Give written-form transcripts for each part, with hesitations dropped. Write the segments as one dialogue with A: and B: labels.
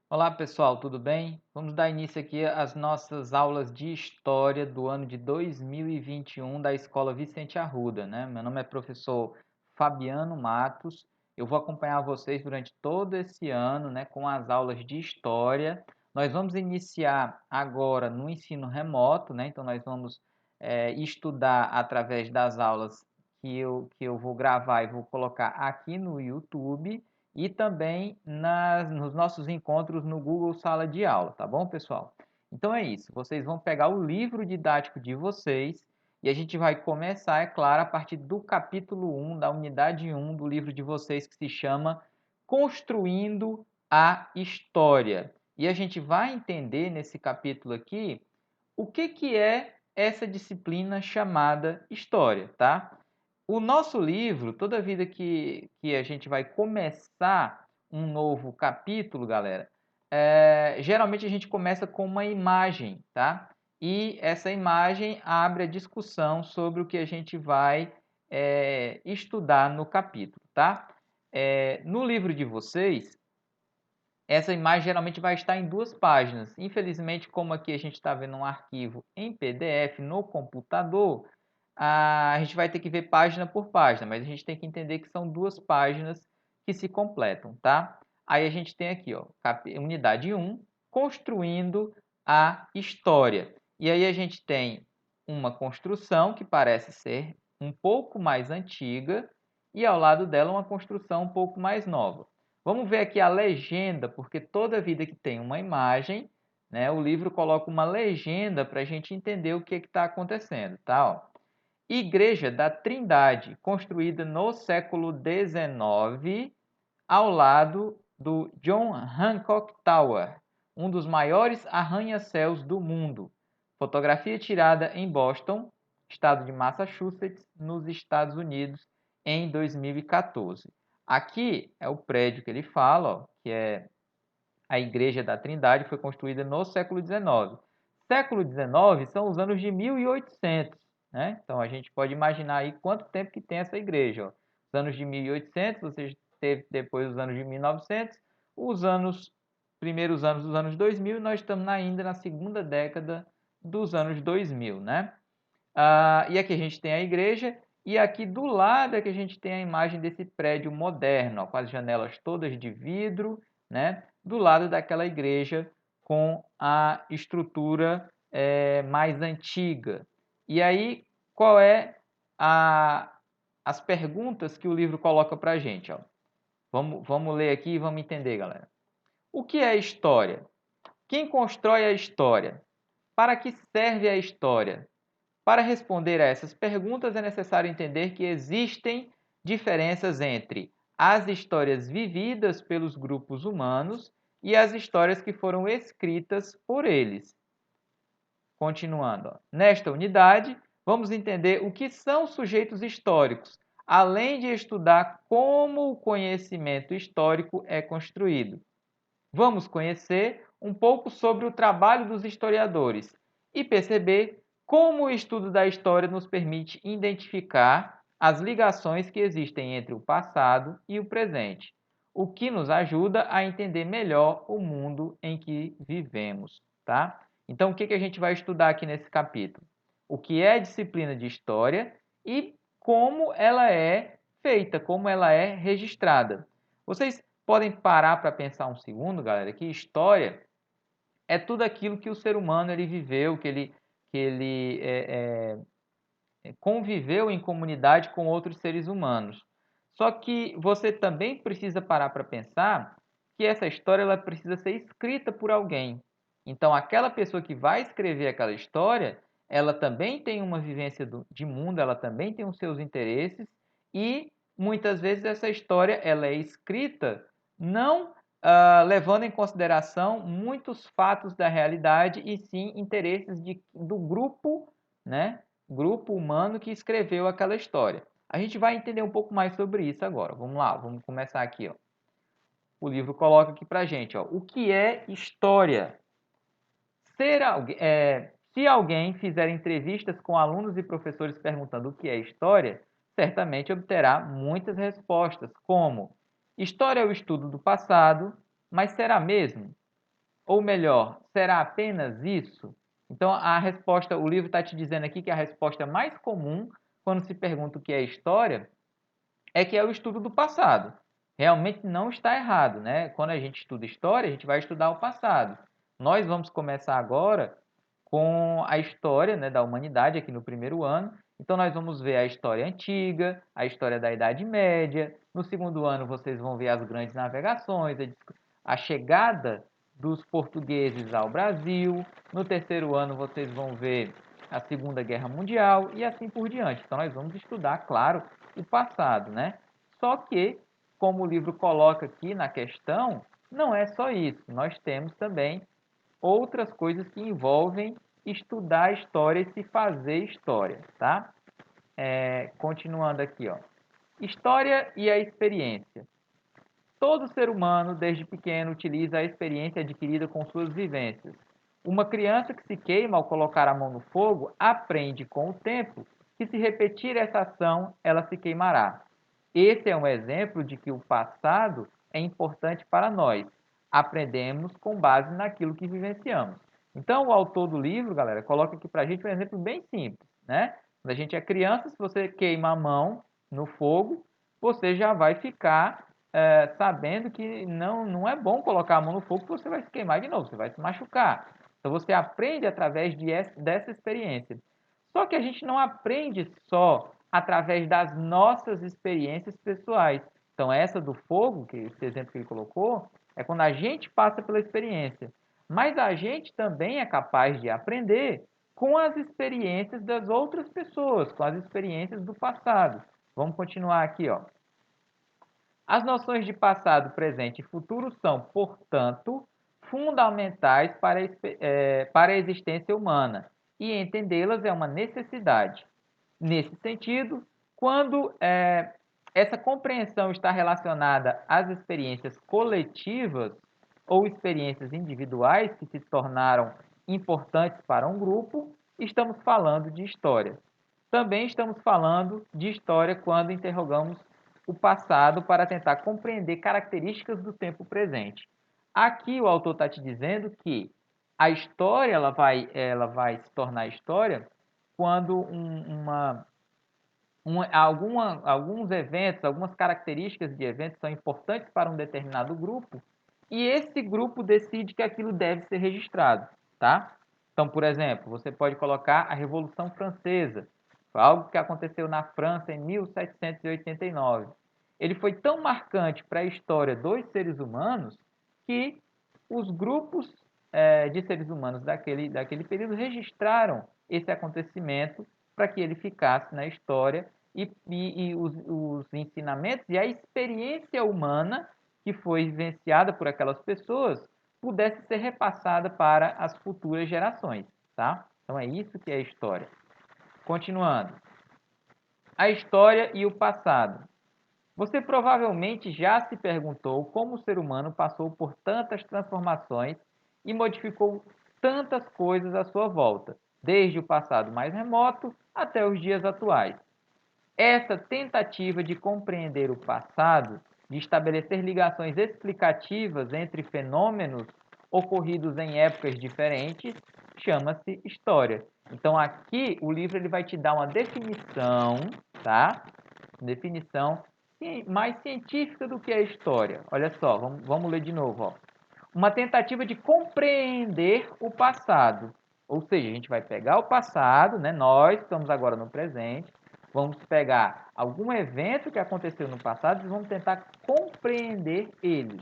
A: Olá pessoal, tudo bem? Vamos dar início aqui às nossas aulas de História do ano de 2021 da Escola Vicente Arruda, né? Meu nome é professor Fabiano Matos. Eu vou acompanhar vocês durante todo esse ano, né, com as aulas de História. Nós vamos iniciar agora no ensino remoto, né? Então nós vamos estudar através das aulas que eu vou gravar e vou colocar aqui no YouTube e também nos nossos encontros no Google Sala de Aula, tá bom, pessoal? Então é isso, vocês vão pegar o livro didático de vocês e a gente vai começar, é claro, a partir do capítulo 1, da unidade 1 do livro de vocês, que se chama Construindo a História. E a gente vai entender nesse capítulo aqui o que é essa disciplina chamada História, tá? O nosso livro, toda vida que a gente vai começar um novo capítulo, galera, geralmente a gente começa com uma imagem, tá? E essa imagem abre a discussão sobre o que a gente vai estudar no capítulo, tá? No livro de vocês, essa imagem geralmente vai estar em duas páginas. Infelizmente, como aqui a gente está vendo um arquivo em PDF no computador, a gente vai ter que ver página por página, mas a gente tem que entender que são duas páginas que se completam, tá? Aí a gente tem aqui, ó, unidade 1, construindo a história. E aí a gente tem uma construção que parece ser um pouco mais antiga e ao lado dela uma construção um pouco mais nova. Vamos ver aqui a legenda, porque toda vida que tem uma imagem, né, o livro coloca uma legenda para a gente entender o que está acontecendo, tá? Ó. Igreja da Trindade, construída no século XIX, ao lado do John Hancock Tower, um dos maiores arranha-céus do mundo. Fotografia tirada em Boston, estado de Massachusetts, nos Estados Unidos, em 2014. Aqui é o prédio que ele fala, ó, que é a Igreja da Trindade, foi construída no século XIX. Século XIX são os anos de 1800, né? Então a gente pode imaginar aí quanto tempo que tem essa igreja. Ó. Os anos de 1800, você teve depois os anos de 1900, os anos primeiros anos dos anos 2000, e nós estamos ainda na segunda década dos anos 2000, né? E aqui a gente tem a igreja, e aqui do lado é que a gente tem a imagem desse prédio moderno, ó, com as janelas todas de vidro, né? Do lado daquela igreja com a estrutura mais antiga. E aí, qual é as perguntas que o livro coloca para a gente? Ó? Vamos ler aqui e vamos entender, galera. O que é história? Quem constrói a história? Para que serve a história? Para responder a essas perguntas, é necessário entender que existem diferenças entre as histórias vividas pelos grupos humanos e as histórias que foram escritas por eles. Continuando, ó. Nesta unidade, vamos entender o que são sujeitos históricos, além de estudar como o conhecimento histórico é construído. Vamos conhecer um pouco sobre o trabalho dos historiadores e perceber como o estudo da história nos permite identificar as ligações que existem entre o passado e o presente, o que nos ajuda a entender melhor o mundo em que vivemos, tá? Então, o que a gente vai estudar aqui nesse capítulo? O que é disciplina de história e como ela é feita, como ela é registrada. Vocês podem parar para pensar um segundo, galera, que história é tudo aquilo que o ser humano ele viveu, que ele conviveu em comunidade com outros seres humanos. Só que você também precisa parar para pensar que essa história ela precisa ser escrita por alguém. Então, aquela pessoa que vai escrever aquela história, ela também tem uma vivência de mundo, ela também tem os seus interesses e muitas vezes essa história ela é escrita não levando em consideração muitos fatos da realidade e sim interesses do grupo, né? Grupo humano que escreveu aquela história. A gente vai entender um pouco mais sobre isso agora. Vamos lá, vamos começar aqui. Ó. O livro coloca aqui para gente, ó, o que é história? Se alguém fizer entrevistas com alunos e professores perguntando o que é história, certamente obterá muitas respostas, como: história é o estudo do passado, mas será mesmo? Ou melhor, será apenas isso? Então, a resposta, o livro está te dizendo aqui que a resposta mais comum quando se pergunta o que é história é que é o estudo do passado. Realmente não está errado, né? Quando a gente estuda história, a gente vai estudar o passado. Nós vamos começar agora com a história, né, da humanidade aqui no primeiro ano. Então, nós vamos ver a história antiga, a história da Idade Média. No segundo ano, vocês vão ver as grandes navegações, a chegada dos portugueses ao Brasil. No terceiro ano, vocês vão ver a Segunda Guerra Mundial e assim por diante. Então, nós vamos estudar, claro, o passado, né? Só que, como o livro coloca aqui na questão, não é só isso. Nós temos também outras coisas que envolvem estudar a história e se fazer história, tá? Continuando aqui, ó. História e a experiência. Todo ser humano, desde pequeno, utiliza a experiência adquirida com suas vivências. Uma criança que se queima ao colocar a mão no fogo aprende com o tempo que, se repetir essa ação, ela se queimará. Esse é um exemplo de que o passado é importante para nós. Aprendemos com base naquilo que vivenciamos. Então, o autor do livro, galera, coloca aqui para a gente um exemplo bem simples, né? Quando a gente é criança, se você queima a mão no fogo, você já vai ficar sabendo que não é bom colocar a mão no fogo, porque você vai se queimar de novo, você vai se machucar. Então, você aprende através dessa experiência. Só que a gente não aprende só através das nossas experiências pessoais. Então, essa do fogo, que esse exemplo que ele colocou, é quando a gente passa pela experiência. Mas a gente também é capaz de aprender com as experiências das outras pessoas, com as experiências do passado. Vamos continuar aqui, ó. As noções de passado, presente e futuro são, portanto, fundamentais para a existência humana, e entendê-las é uma necessidade. Nesse sentido, quando essa compreensão está relacionada às experiências coletivas ou experiências individuais que se tornaram importantes para um grupo, estamos falando de história. Também estamos falando de história quando interrogamos o passado para tentar compreender características do tempo presente. Aqui o autor está te dizendo que a história ela vai se tornar história quando alguns eventos, algumas características de eventos são importantes para um determinado grupo e esse grupo decide que aquilo deve ser registrado, tá? Então, por exemplo, você pode colocar a Revolução Francesa, foi algo que aconteceu na França em 1789. Ele foi tão marcante para a história dos seres humanos que os grupos de seres humanos daquele período registraram esse acontecimento para que ele ficasse na história e os ensinamentos e a experiência humana que foi vivenciada por aquelas pessoas pudesse ser repassada para as futuras gerações, tá? Então é isso que é história. Continuando. A história e o passado. Você provavelmente já se perguntou como o ser humano passou por tantas transformações e modificou tantas coisas à sua volta, desde o passado mais remoto até os dias atuais. Essa tentativa de compreender o passado, de estabelecer ligações explicativas entre fenômenos ocorridos em épocas diferentes, chama-se história. Então aqui o livro ele vai te dar uma definição, tá? Definição mais científica do que a história. Olha só, vamos ler de novo, ó. Uma tentativa de compreender o passado. Ou seja, a gente vai pegar o passado, né? Nós estamos agora no presente, vamos pegar algum evento que aconteceu no passado e vamos tentar compreender ele.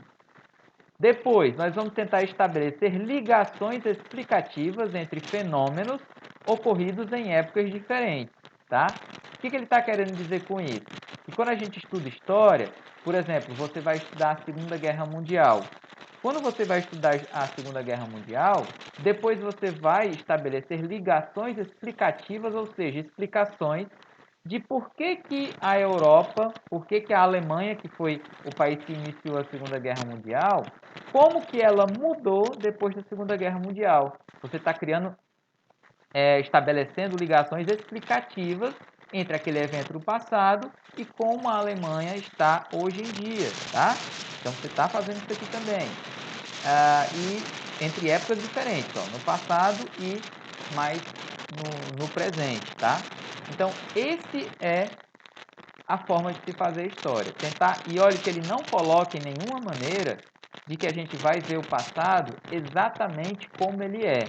A: Depois, nós vamos tentar estabelecer ligações explicativas entre fenômenos ocorridos em épocas diferentes, tá? O que ele está querendo dizer com isso? Que quando a gente estuda história, por exemplo, você vai estudar a Segunda Guerra Mundial. Quando você vai estudar a Segunda Guerra Mundial, depois você vai estabelecer ligações explicativas, ou seja, explicações de por que a Europa, por que a Alemanha, que foi o país que iniciou a Segunda Guerra Mundial, como que ela mudou depois da Segunda Guerra Mundial. Você está criando, estabelecendo ligações explicativas entre aquele evento do passado e como a Alemanha está hoje em dia, tá? Então você está fazendo isso aqui também. e entre épocas diferentes, ó, no passado e mais no presente, tá? Então, esse é a forma de se fazer história. Tentar, e olha que ele não coloca em nenhuma maneira de que a gente vai ver o passado exatamente como ele é.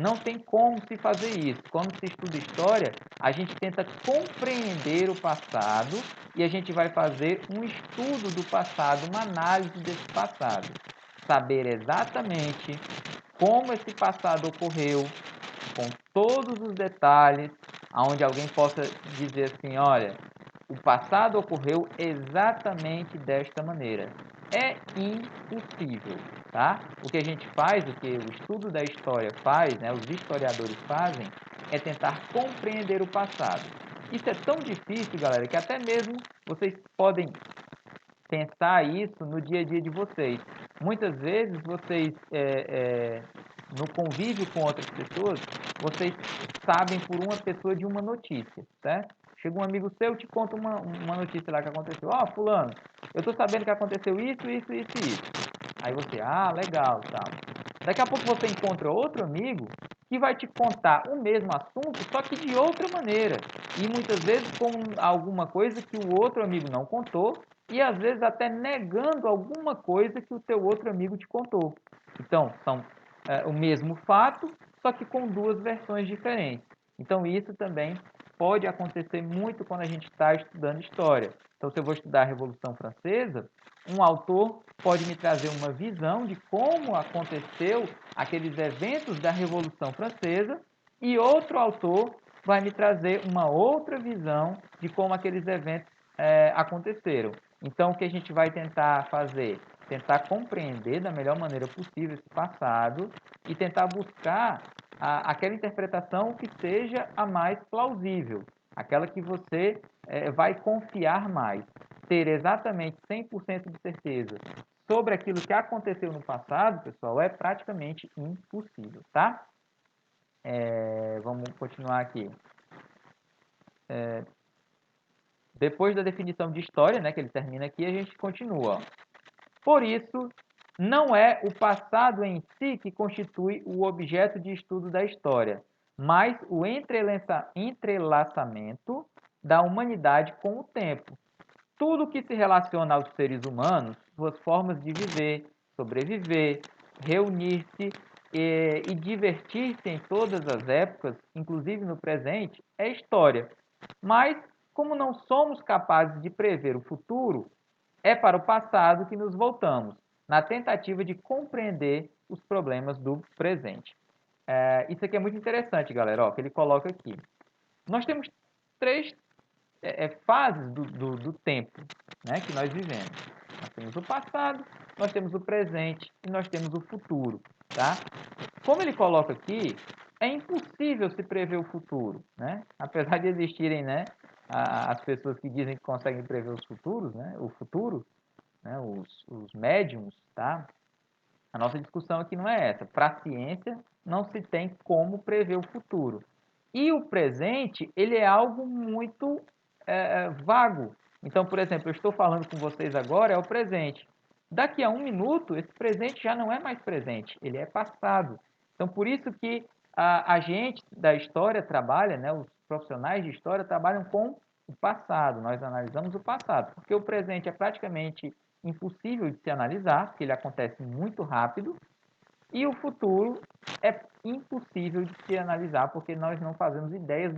A: Não tem como se fazer isso. Quando se estuda história, a gente tenta compreender o passado e a gente vai fazer um estudo do passado, uma análise desse passado. Saber exatamente como esse passado ocorreu, com todos os detalhes, onde alguém possa dizer assim, olha, o passado ocorreu exatamente desta maneira. É impossível, tá? O que a gente faz, o que o estudo da história faz, né, os historiadores fazem, é tentar compreender o passado. Isso é tão difícil, galera, que até mesmo vocês podem pensar isso no dia a dia de vocês. Muitas vezes vocês, no convívio com outras pessoas, vocês sabem por uma pessoa de uma notícia, certo? Chega um amigo seu e te conta uma notícia lá que aconteceu. Ó, fulano, eu tô sabendo que aconteceu isso, isso, isso e isso. Aí você, ah, legal, tal. Daqui a pouco você encontra outro amigo que vai te contar o mesmo assunto, só que de outra maneira. E muitas vezes com alguma coisa que o outro amigo não contou e às vezes até negando alguma coisa que o teu outro amigo te contou. Então, são o mesmo fato, só que com duas versões diferentes. Então, isso também pode acontecer muito quando a gente está estudando história. Então, se eu vou estudar a Revolução Francesa, um autor pode me trazer uma visão de como aconteceu aqueles eventos da Revolução Francesa e outro autor vai me trazer uma outra visão de como aqueles eventos aconteceram. Então, o que a gente vai tentar fazer? Tentar compreender da melhor maneira possível esse passado e tentar buscar aquela interpretação que seja a mais plausível, aquela que você vai confiar mais. Ter exatamente 100% de certeza sobre aquilo que aconteceu no passado, pessoal, é praticamente impossível, tá? Vamos continuar aqui. Depois da definição de história, né, que ele termina aqui, a gente continua. Ó. Por isso, não é o passado em si que constitui o objeto de estudo da história, mas o entrelaçamento da humanidade com o tempo. Tudo que se relaciona aos seres humanos, suas formas de viver, sobreviver, reunir-se e divertir-se em todas as épocas, inclusive no presente, é história. Mas, como não somos capazes de prever o futuro, é para o passado que nos voltamos, na tentativa de compreender os problemas do presente. Isso aqui é muito interessante, galera, ó, que ele coloca aqui. Nós temos três fases do tempo, né, que nós vivemos. Nós temos o passado, nós temos o presente e nós temos o futuro. Tá? Como ele coloca aqui, é impossível se prever o futuro. Né? Apesar de existirem, né, as pessoas que dizem que conseguem prever os futuros, né, o futuro, né, os médiums, tá? A nossa discussão aqui não é essa. Para a ciência, não se tem como prever o futuro. E o presente, ele é algo muito vago. Então, por exemplo, eu estou falando com vocês agora, é o presente. Daqui a um minuto, esse presente já não é mais presente, ele é passado. Então, por isso que a gente da história trabalha, né, os profissionais de história trabalham com o passado, nós analisamos o passado, porque o presente é praticamente impossível de se analisar, porque ele acontece muito rápido, e o futuro é impossível de se analisar, porque nós não fazemos ideia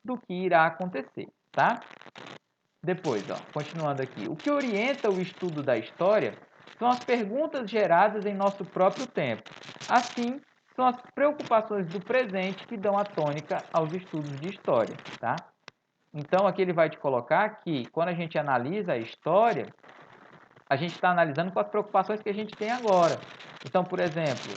A: do que irá acontecer, tá? Depois, ó, continuando aqui. O que orienta o estudo da história são as perguntas geradas em nosso próprio tempo. Assim, são as preocupações do presente que dão a tônica aos estudos de história, tá? Então, aqui ele vai te colocar que, quando a gente analisa a história, a gente está analisando com as preocupações que a gente tem agora. Então, por exemplo,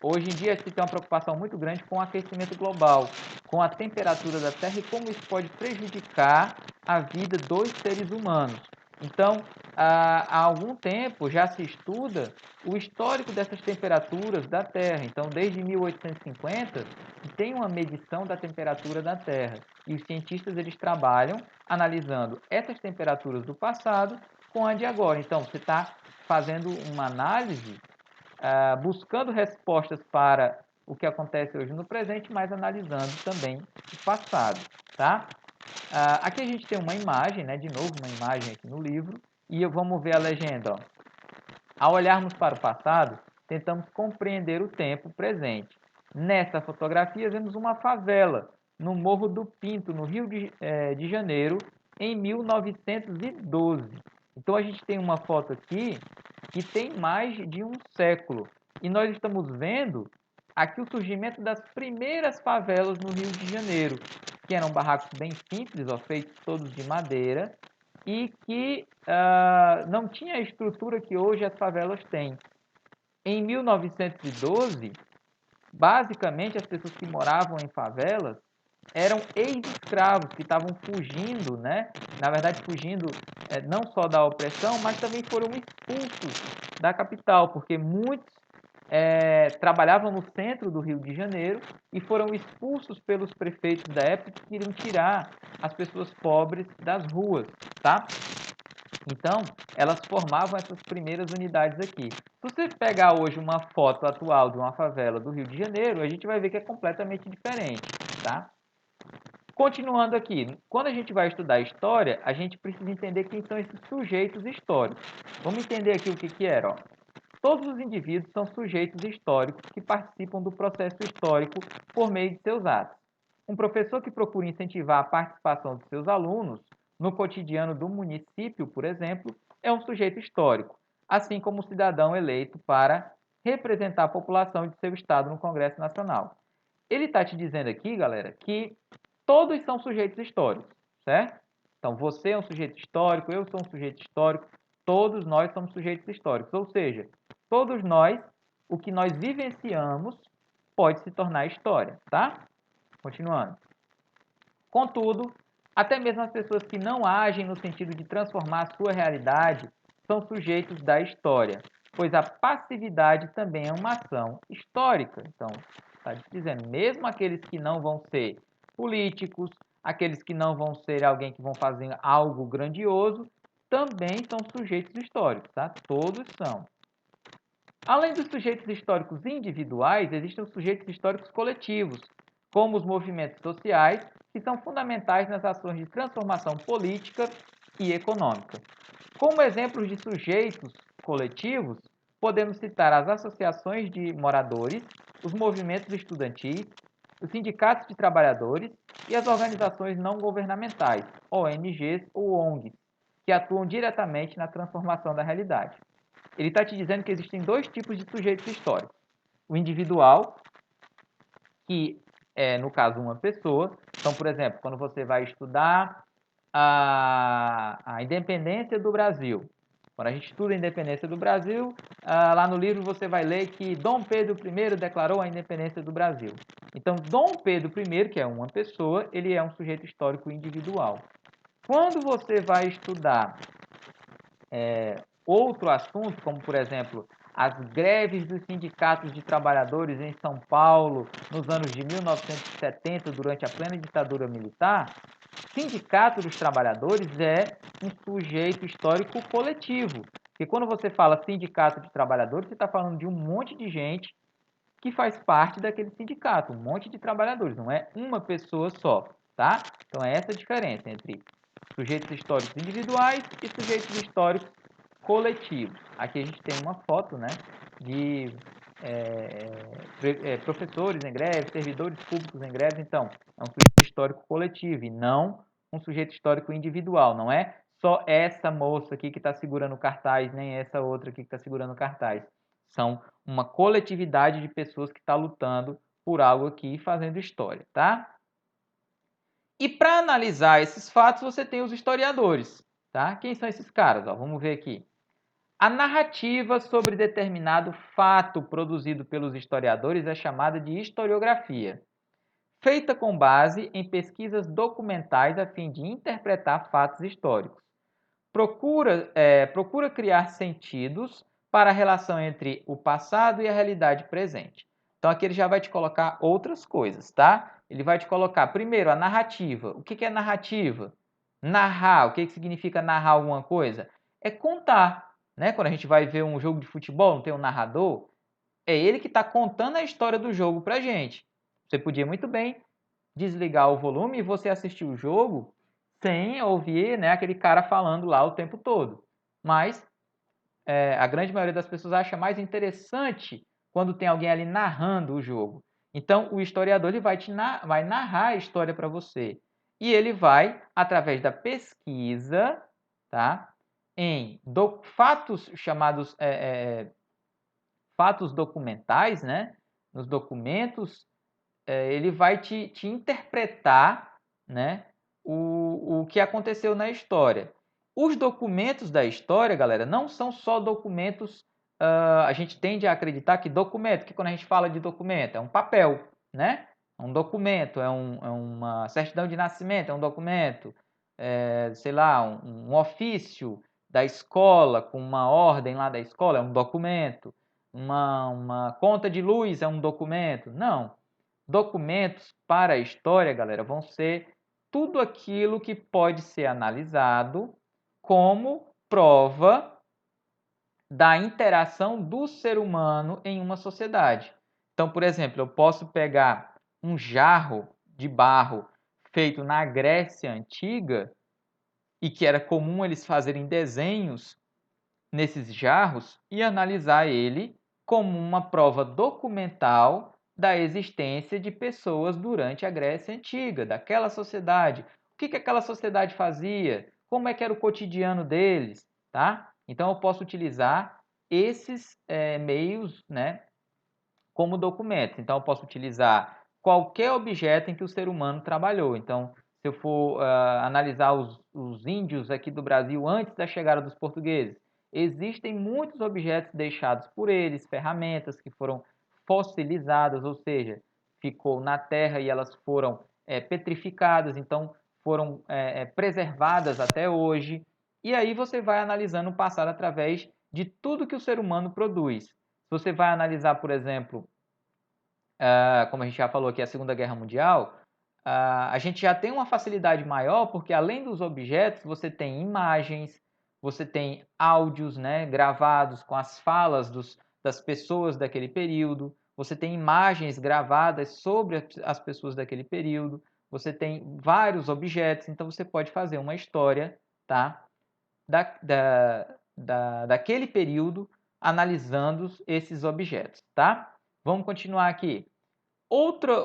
A: hoje em dia se tem uma preocupação muito grande com o aquecimento global, com a temperatura da Terra e como isso pode prejudicar a vida dos seres humanos. Então, há algum tempo já se estuda o histórico dessas temperaturas da Terra. Então, desde 1850, tem uma medição da temperatura da Terra. E os cientistas eles trabalham analisando essas temperaturas do passado com a de agora. Então, você está fazendo uma análise, buscando respostas para o que acontece hoje no presente, mas analisando também o passado, tá? Aqui a gente tem uma imagem, né? De novo, uma imagem aqui no livro, e vamos ver a legenda, ó. Ao olharmos para o passado, tentamos compreender o tempo presente. Nesta fotografia, vemos uma favela no Morro do Pinto, no Rio de Janeiro, em 1912. Então, a gente tem uma foto aqui que tem mais de um século. E nós estamos vendo aqui o surgimento das primeiras favelas no Rio de Janeiro, que eram barracos bem simples, ó, feitos todos de madeira, e que não tinha a estrutura que hoje as favelas têm. Em 1912, basicamente as pessoas que moravam em favelas eram ex-escravos que estavam fugindo, né? Na verdade, fugindo não só da opressão, mas também foram expulsos da capital, porque muitos trabalhavam no centro do Rio de Janeiro e foram expulsos pelos prefeitos da época que queriam tirar as pessoas pobres das ruas, tá? Então, elas formavam essas primeiras unidades aqui. Se você pegar hoje uma foto atual de uma favela do Rio de Janeiro, a gente vai ver que é completamente diferente, tá? Continuando aqui, quando a gente vai estudar história, a gente precisa entender quem são esses sujeitos históricos. Vamos entender aqui o que era, ó. Todos os indivíduos são sujeitos históricos que participam do processo histórico por meio de seus atos. Um professor que procura incentivar a participação de seus alunos no cotidiano do município, por exemplo, é um sujeito histórico, assim como o cidadão eleito para representar a população de seu estado no Congresso Nacional. Ele está te dizendo aqui, galera, que todos são sujeitos históricos, certo? Então, você é um sujeito histórico, eu sou um sujeito histórico, todos nós somos sujeitos históricos. Ou seja, todos nós, o que nós vivenciamos pode se tornar história, tá? Continuando. Contudo, até mesmo as pessoas que não agem no sentido de transformar a sua realidade são sujeitos da história, pois a passividade também é uma ação histórica. Então, está dizendo, mesmo aqueles que não vão ser políticos, aqueles que não vão ser alguém que vão fazer algo grandioso, também são sujeitos históricos, tá? Todos são. Além dos sujeitos históricos individuais, existem os sujeitos históricos coletivos, como os movimentos sociais, que são fundamentais nas ações de transformação política e econômica. Como exemplos de sujeitos coletivos, podemos citar as associações de moradores, os movimentos estudantis, os sindicatos de trabalhadores e as organizações não governamentais, ONGs ou ONGs, que atuam diretamente na transformação da realidade. Ele está te dizendo que existem dois tipos de sujeitos históricos. O individual, que é, no caso, uma pessoa. Então, por exemplo, quando você vai estudar a independência do Brasil. Quando a gente estuda a independência do Brasil, lá no livro você vai ler que Dom Pedro I declarou a independência do Brasil. Então, Dom Pedro I, que é uma pessoa, ele é um sujeito histórico individual. Quando você vai estudar outro assunto, como por exemplo as greves dos sindicatos de trabalhadores em São Paulo nos anos de 1970, durante a plena ditadura militar, sindicato dos trabalhadores é um sujeito histórico coletivo. Porque quando você fala sindicato de trabalhadores, você está falando de um monte de gente que faz parte daquele sindicato, um monte de trabalhadores, não é uma pessoa só, tá? Então é essa a diferença entre sujeitos históricos individuais e sujeitos históricos coletivos. Aqui a gente tem uma foto, né, de professores em greve, servidores públicos em greve. Então, é um sujeito histórico coletivo e não um sujeito histórico individual. Não é só essa moça aqui que está segurando o cartaz, nem essa outra aqui que está segurando o cartaz. São uma coletividade de pessoas que está lutando por algo aqui e fazendo história, tá? E para analisar esses fatos, você tem os historiadores, tá? Quem são esses caras? Ó, vamos ver aqui. A narrativa sobre determinado fato produzido pelos historiadores é chamada de historiografia, feita com base em pesquisas documentais a fim de interpretar fatos históricos. Procura criar sentidos para a relação entre o passado e a realidade presente. Então aqui ele já vai te colocar outras coisas, tá? Ele vai te colocar, primeiro, a narrativa. O que é narrativa? Narrar. O que significa narrar alguma coisa? É contar. né? Quando a gente vai ver um jogo de futebol, não tem um narrador, é ele que está contando a história do jogo para a gente. Você podia muito bem desligar o volume e você assistir o jogo sem ouvir, né, aquele cara falando lá o tempo todo. Mas a grande maioria das pessoas acha mais interessante quando tem alguém ali narrando o jogo. Então, o historiador ele vai narrar a história para você. E ele vai, através da pesquisa, tá, em fatos chamados fatos documentais, né, nos documentos, ele vai te interpretar, né, o que aconteceu na história. Os documentos da história, galera, não são só documentos. A gente tende a acreditar que documento, que quando a gente fala de documento, é um papel, né? É um documento, é uma certidão de nascimento, é um documento, sei lá, um ofício da escola com uma ordem lá da escola, é um documento. Uma conta de luz é um documento. Não. Documentos para a história, galera, vão ser tudo aquilo que pode ser analisado como prova da interação do ser humano em uma sociedade. Então, por exemplo, eu posso pegar um jarro de barro feito na Grécia Antiga e que era comum eles fazerem desenhos nesses jarros e analisar ele como uma prova documental da existência de pessoas durante a Grécia Antiga, daquela sociedade. O que aquela sociedade fazia? Como é que era o cotidiano deles? Tá? Então, eu posso utilizar esses meios, né, como documentos. Então, eu posso utilizar qualquer objeto em que o ser humano trabalhou. Então, se eu for analisar os índios aqui do Brasil antes da chegada dos portugueses, existem muitos objetos deixados por eles, ferramentas que foram fossilizadas, ou seja, ficou na terra e elas foram petrificadas, então foram preservadas até hoje. E aí você vai analisando o passado através de tudo que o ser humano produz. Se você vai analisar, por exemplo, como a gente já falou aqui, a Segunda Guerra Mundial, a gente já tem uma facilidade maior porque além dos objetos, você tem imagens, você tem áudios, né, gravados com as falas das pessoas daquele período, você tem imagens gravadas sobre as pessoas daquele período, você tem vários objetos, então você pode fazer uma história, tá, daquele período analisando esses objetos, tá? Vamos continuar aqui. Outra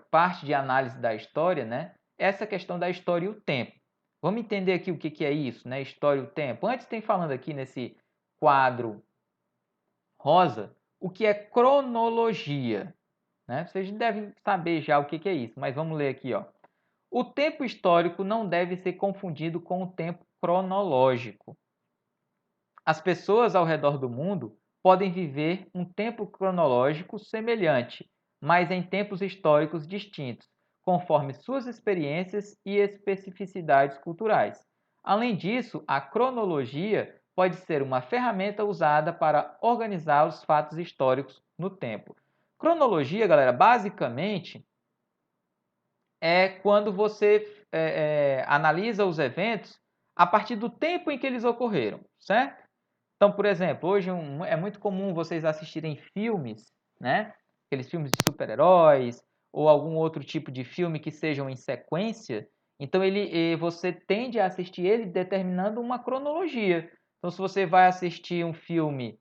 A: parte de análise da história, né? É essa questão da história e o tempo. Vamos entender aqui o que é isso, né? História e o tempo. Antes tem falando aqui nesse quadro rosa, o que é cronologia, né? Vocês devem saber já o que é isso, mas vamos ler aqui, ó. O tempo histórico não deve ser confundido com o tempo cronológico. As pessoas ao redor do mundo podem viver um tempo cronológico semelhante, mas em tempos históricos distintos, conforme suas experiências e especificidades culturais. Além disso, a cronologia pode ser uma ferramenta usada para organizar os fatos históricos no tempo. Cronologia, galera, basicamente é quando você analisa os eventos a partir do tempo em que eles ocorreram, certo? Então, por exemplo, hoje é muito comum vocês assistirem filmes, né? Aqueles filmes de super-heróis ou algum outro tipo de filme que sejam em sequência. Então, você tende a assistir ele determinando uma cronologia. Então, se você vai assistir um filme,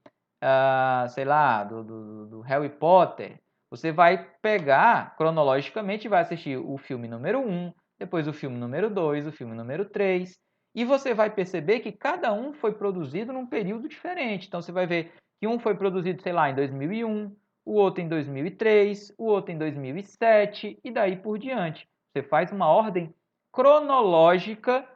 A: sei lá, do Harry Potter, você vai pegar cronologicamente e vai assistir o filme número 1, depois o filme número 2, o filme número 3. E você vai perceber que cada um foi produzido num período diferente. Então, você vai ver que um foi produzido, sei lá, em 2001, o outro em 2003, o outro em 2007 e daí por diante. Você faz uma ordem cronológica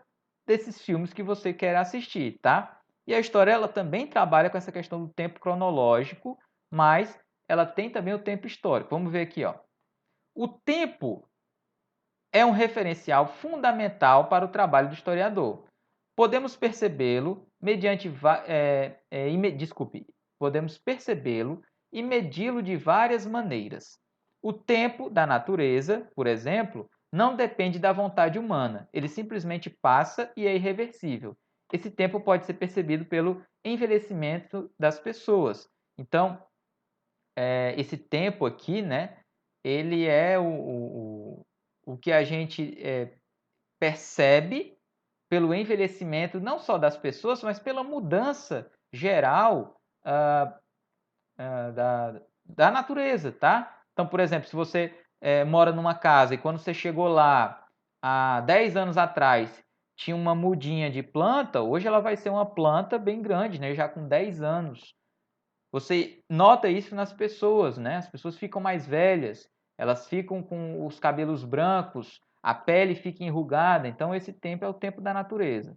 A: desses filmes que você quer assistir, tá? E a história ela também trabalha com essa questão do tempo cronológico, mas ela tem também o tempo histórico. Vamos ver aqui, ó. O tempo é um referencial fundamental para o trabalho do historiador. Podemos percebê-lo mediante podemos percebê-lo e medi-lo de várias maneiras. O tempo da natureza, por exemplo, não depende da vontade humana, ele simplesmente passa e é irreversível. esse tempo pode ser percebido pelo envelhecimento das pessoas. Então, esse tempo aqui, né, ele é o que a gente percebe pelo envelhecimento não só das pessoas, mas pela mudança geral da natureza, tá? Então, por exemplo, se você mora numa casa e quando você chegou lá há 10 anos atrás tinha uma mudinha de planta, hoje ela vai ser uma planta bem grande, né? Já com 10 anos. Você nota isso nas pessoas, né? As pessoas ficam mais velhas, elas ficam com os cabelos brancos, a pele fica enrugada. Então, esse tempo é o tempo da natureza.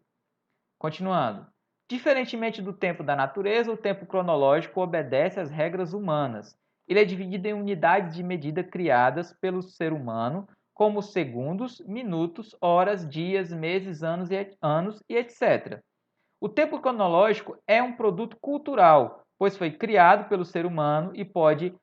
A: Continuando. Diferentemente do tempo da natureza, o tempo cronológico obedece às regras humanas. Ele é dividido em unidades de medida criadas pelo ser humano, como segundos, minutos, horas, dias, meses, anos e etc. O tempo cronológico é um produto cultural, pois foi criado pelo ser humano e pode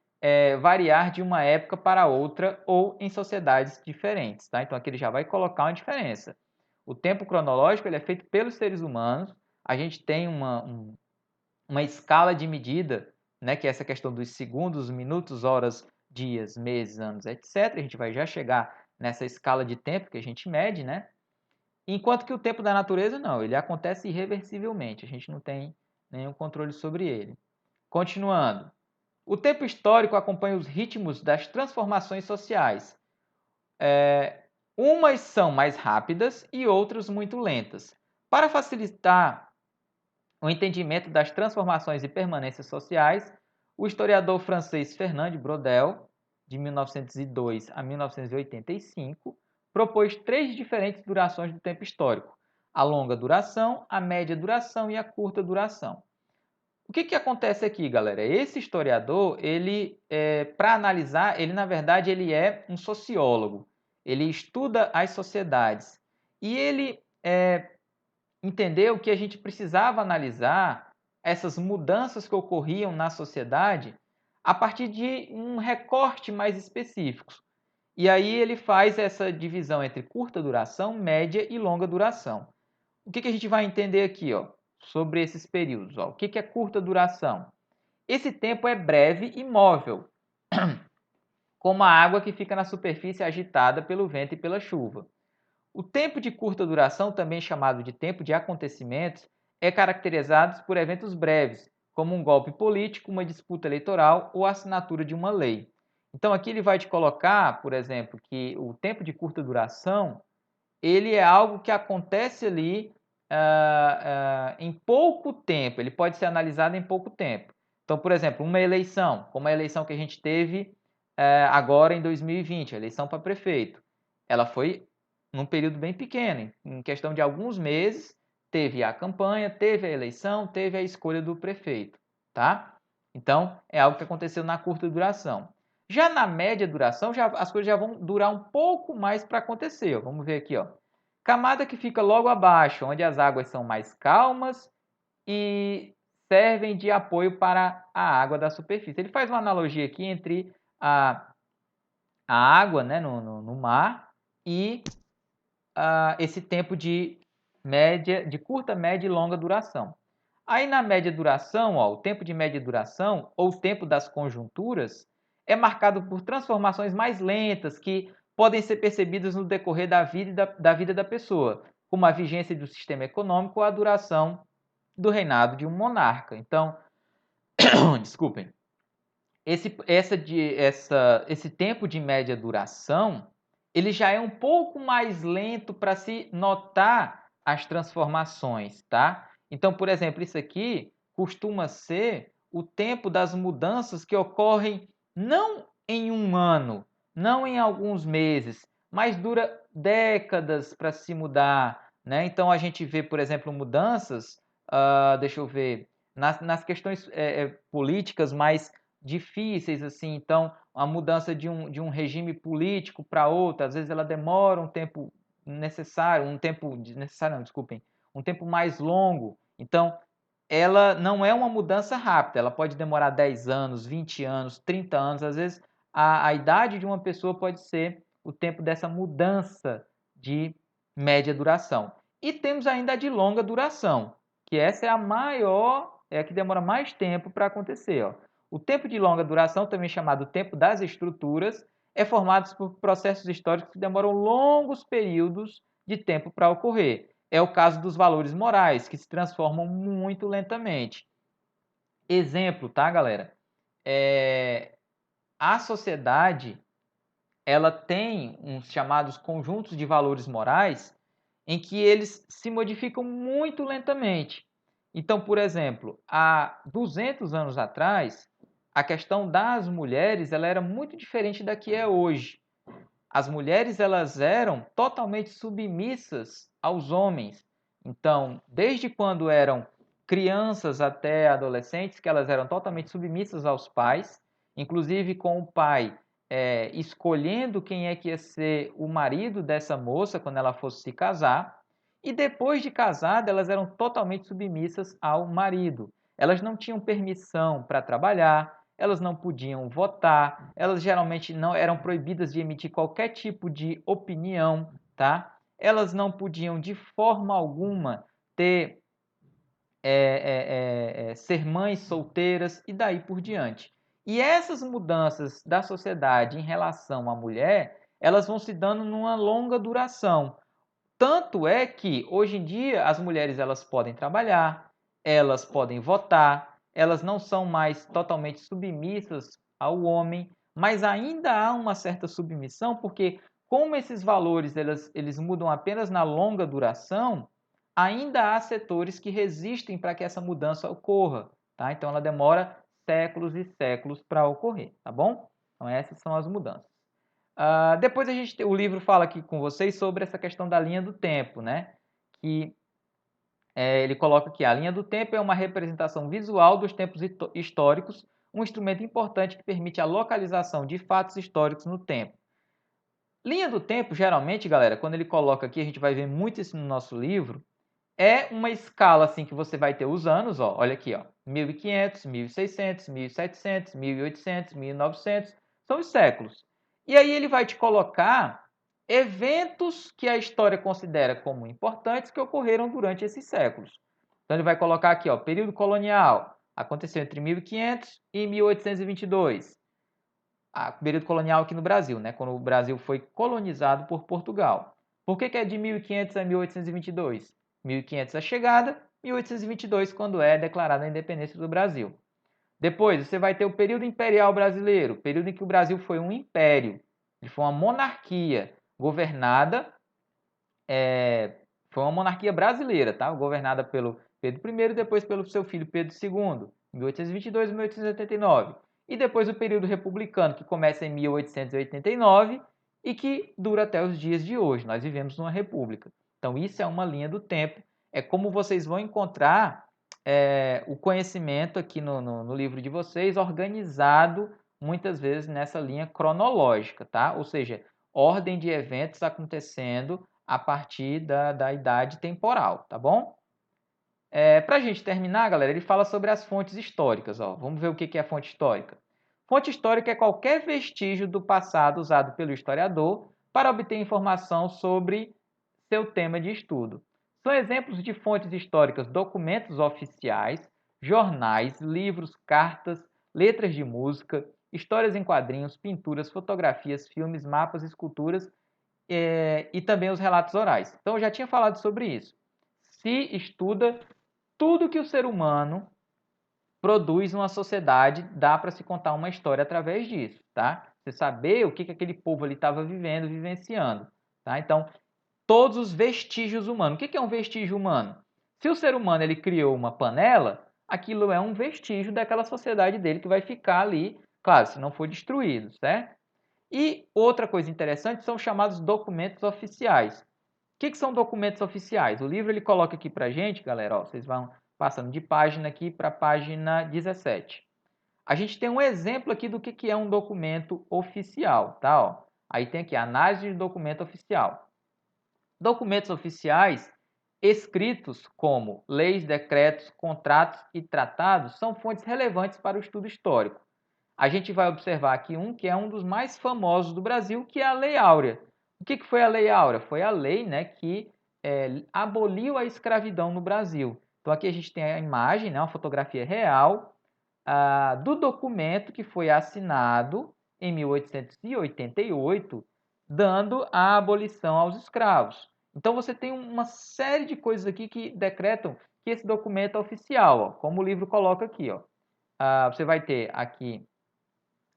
A: variar de uma época para outra ou em sociedades diferentes. Tá? Então aqui ele já vai colocar uma diferença. O tempo cronológico ele é feito pelos seres humanos. A gente tem uma escala de medida, né, que é essa questão dos segundos, minutos, horas, dias, meses, anos, etc. A gente vai já chegar nessa escala de tempo que a gente mede, né? Enquanto que o tempo da natureza não, ele acontece irreversivelmente, a gente não tem nenhum controle sobre ele. Continuando. O tempo histórico acompanha os ritmos das transformações sociais. Umas são mais rápidas e outras muito lentas. Para facilitar o entendimento das transformações e permanências sociais, o historiador francês Fernand Braudel, de 1902 a 1985, propôs 3 diferentes durações do tempo histórico: a longa duração, a média duração e a curta duração. O que acontece aqui, galera? Esse historiador, ele, para analisar, ele na verdade ele é um sociólogo. Ele estuda as sociedades e ele entendeu que a gente precisava analisar essas mudanças que ocorriam na sociedade a partir de um recorte mais específico. E aí ele faz essa divisão entre curta duração, média e longa duração. O que a gente vai entender aqui, ó, sobre esses períodos? Ó? O que é curta duração? Esse tempo é breve e móvel, como a água que fica na superfície agitada pelo vento e pela chuva. O tempo de curta duração, também chamado de tempo de acontecimentos, é caracterizado por eventos breves, como um golpe político, uma disputa eleitoral ou a assinatura de uma lei. Então aqui ele vai te colocar, por exemplo, que o tempo de curta duração ele é algo que acontece ali em pouco tempo, ele pode ser analisado em pouco tempo. Então, por exemplo, uma eleição, como a eleição que a gente teve agora em 2020, a eleição para prefeito, ela foi num período bem pequeno, em questão de alguns meses, teve a campanha, teve a eleição, teve a escolha do prefeito, tá? Então, é algo que aconteceu na curta duração. Já na média duração, as coisas já vão durar um pouco mais para acontecer. Ó. Vamos ver aqui, ó. Camada que fica logo abaixo, onde as águas são mais calmas e servem de apoio para a água da superfície. Ele faz uma analogia aqui entre a água, né, no mar e esse tempo de curta, média e longa duração. Aí na média duração, ó, o tempo de média duração, ou o tempo das conjunturas, é marcado por transformações mais lentas que podem ser percebidas no decorrer da vida da pessoa, como a vigência do sistema econômico ou a duração do reinado de um monarca. Então, desculpem, esse tempo de média duração, ele já é um pouco mais lento para se notar as transformações, tá? Então, por exemplo, isso aqui costuma ser o tempo das mudanças que ocorrem não em um ano, não em alguns meses, mas dura décadas para se mudar, né? Então, a gente vê, por exemplo, mudanças, deixa eu ver, nas questões políticas mais difíceis, assim, então a mudança de um regime político para outro, às vezes ela demora um tempo necessário, não, desculpem, um tempo mais longo, então ela não é uma mudança rápida, ela pode demorar 10 anos, 20 anos, 30 anos, às vezes a idade de uma pessoa pode ser o tempo dessa mudança de média duração. E temos ainda a de longa duração, que essa é a maior, é a que demora mais tempo para acontecer. Ó. O tempo de longa duração, também chamado tempo das estruturas, é formado por processos históricos que demoram longos períodos de tempo para ocorrer. É o caso dos valores morais, que se transformam muito lentamente. Exemplo, tá, galera? A sociedade ela tem uns chamados conjuntos de valores morais em que eles se modificam muito lentamente. Então, por exemplo, há 200 anos atrás, a questão das mulheres ela era muito diferente da que é hoje. As mulheres elas eram totalmente submissas aos homens. Então, desde quando eram crianças até adolescentes, que elas eram totalmente submissas aos pais, inclusive com o pai escolhendo quem é que ia ser o marido dessa moça quando ela fosse se casar, e depois de casada, elas eram totalmente submissas ao marido. Elas não tinham permissão para trabalhar, elas não podiam votar, elas geralmente não eram proibidas de emitir qualquer tipo de opinião, tá? Elas não podiam de forma alguma ter ser mães solteiras e daí por diante. E essas mudanças da sociedade em relação à mulher, elas vão se dando numa longa duração. Tanto é que hoje em dia as mulheres elas podem trabalhar, elas podem votar, elas não são mais totalmente submissas ao homem, mas ainda há uma certa submissão, porque como esses valores eles mudam apenas na longa duração, ainda há setores que resistem para que essa mudança ocorra, tá? Então ela demora séculos e séculos para ocorrer, tá bom? Então essas são as mudanças. Depois o livro fala aqui com vocês sobre essa questão da linha do tempo, né? Que ele coloca que a linha do tempo é uma representação visual dos tempos históricos, um instrumento importante que permite a localização de fatos históricos no tempo. Linha do tempo, geralmente, galera, quando ele coloca aqui, a gente vai ver muito isso no nosso livro, é uma escala assim que você vai ter os anos, ó, olha aqui, ó, 1500, 1600, 1700, 1800, 1900, são os séculos. E aí ele vai te colocar eventos que a história considera como importantes que ocorreram durante esses séculos. Então ele vai colocar aqui, ó, período colonial, aconteceu entre 1500 e 1822. Período colonial aqui no Brasil, né, quando o Brasil foi colonizado por Portugal. Por que é de 1500 a 1822? 1500 a chegada, 1822 quando é declarada a independência do Brasil. Depois você vai ter o período imperial brasileiro, período em que o Brasil foi um império, ele foi uma monarquia governada, foi uma monarquia brasileira, tá? Governada pelo Pedro I e depois pelo seu filho Pedro II, 1822 e 1889. E depois o período republicano, que começa em 1889 e que dura até os dias de hoje. Nós vivemos numa república. Então, isso é uma linha do tempo. É como vocês vão encontrar o conhecimento aqui no livro de vocês, organizado muitas vezes nessa linha cronológica, tá? Ou seja, ordem de eventos acontecendo a partir da idade temporal, tá bom? Para a gente terminar, galera, ele fala sobre as fontes históricas. Ó. Vamos ver o que é fonte histórica. Fonte histórica é qualquer vestígio do passado usado pelo historiador para obter informação sobre seu tema de estudo. São exemplos de fontes históricas documentos oficiais, jornais, livros, cartas, letras de música, histórias em quadrinhos, pinturas, fotografias, filmes, mapas, esculturas e também os relatos orais. Então, eu já tinha falado sobre isso. Se estuda tudo que o ser humano produz numa sociedade, dá para se contar uma história através disso, tá? Você saber o que aquele povo ali estava vivendo, vivenciando, tá? Então, todos os vestígios humanos. O que é um vestígio humano? Se o ser humano ele criou uma panela, aquilo é um vestígio daquela sociedade dele que vai ficar ali, claro, se não for destruído, certo? E outra coisa interessante são os chamados documentos oficiais. O que são documentos oficiais? O livro ele coloca aqui para a gente, galera, ó, vocês vão passando de página aqui para a página 17. A gente tem um exemplo aqui do que é um documento oficial, tá? Ó, aí tem aqui a análise de documento oficial. Documentos oficiais escritos como leis, decretos, contratos e tratados são fontes relevantes para o estudo histórico. A gente vai observar aqui um que é um dos mais famosos do Brasil, que é a Lei Áurea. O que foi a Lei Áurea? Foi a lei, né, que aboliu a escravidão no Brasil. Então aqui a gente tem a imagem, né, uma fotografia real do documento que foi assinado em 1888, dando a abolição aos escravos. Então você tem uma série de coisas aqui que decretam que esse documento é oficial, ó, como o livro coloca aqui. Ó. Você vai ter aqui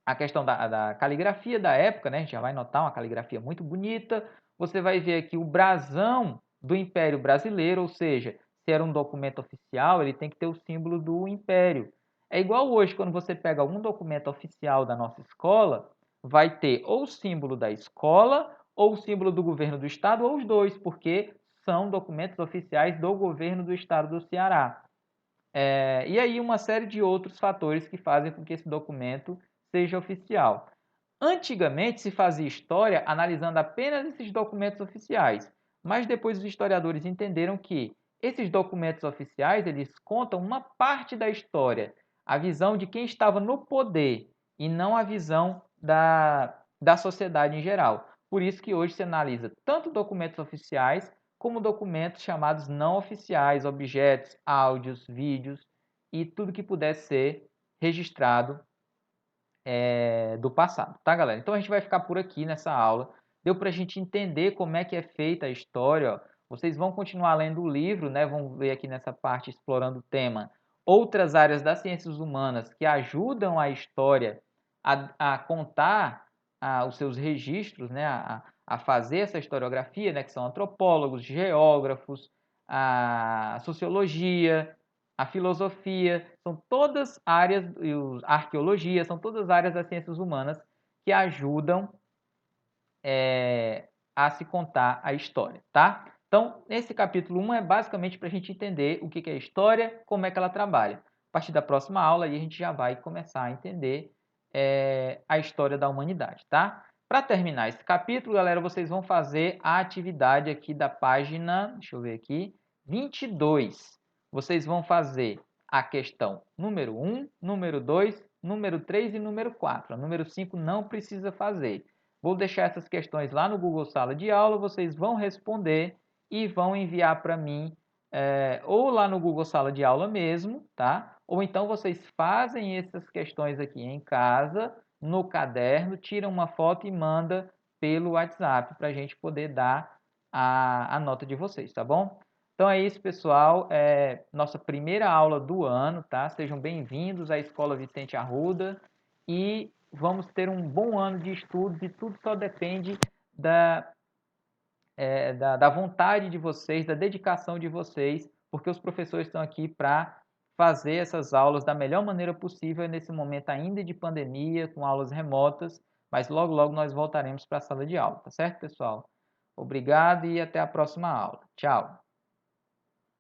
A: a questão da caligrafia da época, né? A gente já vai notar uma caligrafia muito bonita. Você vai ver aqui o brasão do Império Brasileiro, ou seja, se era um documento oficial, ele tem que ter o símbolo do Império. É igual hoje, quando você pega algum documento oficial da nossa escola, vai ter ou o símbolo da escola, ou o símbolo do governo do estado, ou os dois, porque são documentos oficiais do governo do estado do Ceará. E aí uma série de outros fatores que fazem com que esse documento seja oficial. Antigamente se fazia história analisando apenas esses documentos oficiais, mas depois os historiadores entenderam que esses documentos oficiais eles contam uma parte da história, a visão de quem estava no poder e não a visão da sociedade em geral. Por isso que hoje se analisa tanto documentos oficiais como documentos chamados não oficiais, objetos, áudios, vídeos e tudo que pudesse ser registrado do passado, tá, galera? Então a gente vai ficar por aqui nessa aula. Deu para a gente entender como é que é feita a história. Ó. Vocês vão continuar lendo o livro, né? Vão ver aqui nessa parte explorando o tema outras áreas das ciências humanas que ajudam a história a contar os seus registros, né? A fazer essa historiografia, né? Que são antropólogos, geógrafos, a sociologia, a filosofia, são todas áreas, a arqueologia, são todas áreas das ciências humanas que ajudam a se contar a história, tá? Então, esse capítulo 1 é basicamente para a gente entender o que é história, como é que ela trabalha. A partir da próxima aula, aí a gente já vai começar a entender a história da humanidade, tá? Para terminar esse capítulo, galera, vocês vão fazer a atividade aqui da página, deixa eu ver aqui, 22. Vocês vão fazer a questão número 1, número 2, número 3 e número 4. A número 5 não precisa fazer. Vou deixar essas questões lá no Google Sala de Aula, vocês vão responder e vão enviar para mim, ou lá no Google Sala de Aula mesmo, tá? Ou então vocês fazem essas questões aqui em casa, no caderno, tiram uma foto e manda pelo WhatsApp para a gente poder dar a nota de vocês, tá bom? Então é isso, pessoal. Nossa primeira aula do ano, tá? Sejam bem-vindos à Escola Vicente Arruda e vamos ter um bom ano de estudos e tudo só depende da vontade de vocês, da dedicação de vocês, porque os professores estão aqui para fazer essas aulas da melhor maneira possível nesse momento ainda de pandemia, com aulas remotas, mas logo, logo nós voltaremos para a sala de aula, tá certo, pessoal? Obrigado e até a próxima aula. Tchau!